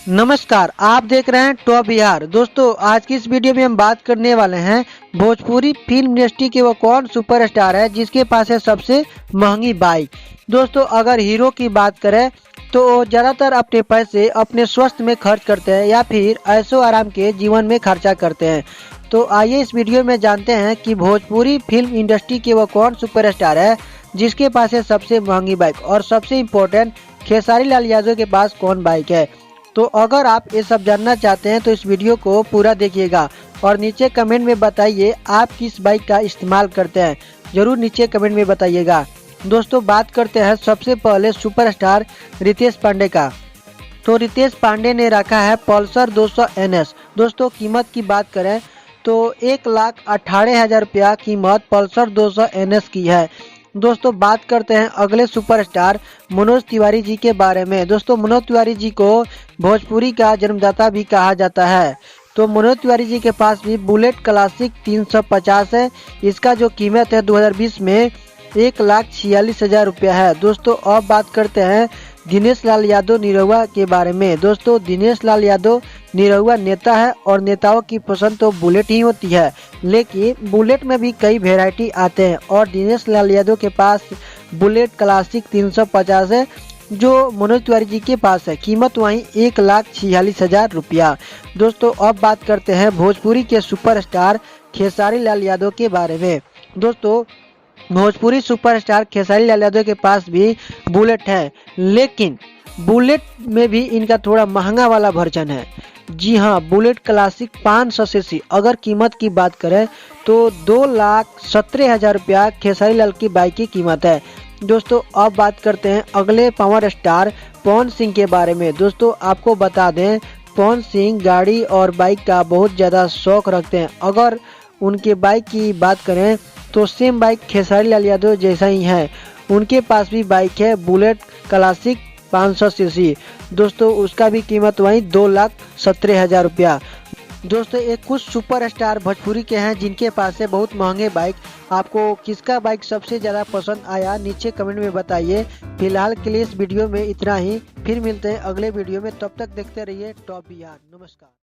नमस्कार, आप देख रहे हैं टॉप बिहार। दोस्तों, आज की इस वीडियो में हम बात करने वाले हैं भोजपुरी फिल्म इंडस्ट्री के वो कौन सुपरस्टार है जिसके पास है सबसे महंगी बाइक। दोस्तों, अगर हीरो की बात करें तो वो ज़्यादातर अपने पैसे अपने स्वास्थ्य में खर्च करते हैं या फिर ऐशो आराम के जीवन में खर्चा करते हैं। तो आइए इस वीडियो में जानते हैं कि भोजपुरी फिल्म इंडस्ट्री के वो कौन सुपरस्टार है जिसके पास है सबसे महंगी बाइक, और सबसे इम्पोर्टेंट खेसारी लाल यादव के पास कौन बाइक है। तो अगर आप ये सब जानना चाहते हैं तो इस वीडियो को पूरा देखिएगा और नीचे कमेंट में बताइए आप किस बाइक का इस्तेमाल करते हैं, जरूर नीचे कमेंट में बताइएगा। दोस्तों, बात करते हैं सबसे पहले सुपरस्टार रितेश पांडे का। तो रितेश पांडे ने रखा है पल्सर 200 NS। दोस्तों, कीमत की बात करें तो 1,18,000 रुपया कीमत पल्सर 200 NS की है। दोस्तों, बात करते हैं अगले सुपरस्टार मनोज तिवारी जी के बारे में। दोस्तों, मनोज तिवारी जी को भोजपुरी का जन्मदाता भी कहा जाता है। तो मनोज तिवारी जी के पास भी बुलेट क्लासिक 350 है। इसका जो कीमत है 2020 में 1,46,000 रुपया है। दोस्तों, अब बात करते हैं दिनेश लाल यादव निरहुआ के बारे में। दोस्तों, दिनेश लाल यादव निरहुआ नेता है और नेताओं की पसंद तो बुलेट ही होती है, लेकिन बुलेट में भी कई वेराइटी आते हैं और दिनेश लाल यादव के पास बुलेट क्लासिक 350 है जो मनोज तिवारी जी के पास है। कीमत वहीं 1,46,000 रुपया। दोस्तों, अब बात करते हैं भोजपुरी के सुपरस्टार खेसारी लाल यादव के बारे में। दोस्तों, भोजपुरी सुपरस्टार खेसारी लाल यादव के पास भी बुलेट है, लेकिन बुलेट में भी इनका थोड़ा महंगा वाला वर्जन है। जी हाँ, बुलेट क्लासिक 500 सीसी। अगर कीमत की बात करें तो 2,17,000 रुपया खेसारी लाल की बाइक की कीमत है। दोस्तों, अब बात करते हैं अगले पावर स्टार पवन सिंह के बारे में। दोस्तों, आपको बता दें पवन सिंह गाड़ी और बाइक का बहुत ज़्यादा शौक रखते हैं। अगर उनके बाइक की बात करें तो सेम बाइक खेसारी लाल यादव जैसा ही है। उनके पास भी बाइक है बुलेट क्लासिक 500 सीसी। दोस्तों, उसका भी कीमत वहीं 2,17,000 रुपया। दोस्तों, एक कुछ सुपरस्टार भोजपुरी के हैं जिनके पास है बहुत महंगे बाइक। आपको किसका बाइक सबसे ज़्यादा पसंद आया नीचे कमेंट में बताइए। फिलहाल के लिए इस वीडियो में इतना ही, फिर मिलते हैं अगले वीडियो में। तब तक देखते रहिए टॉप बिहार। नमस्कार।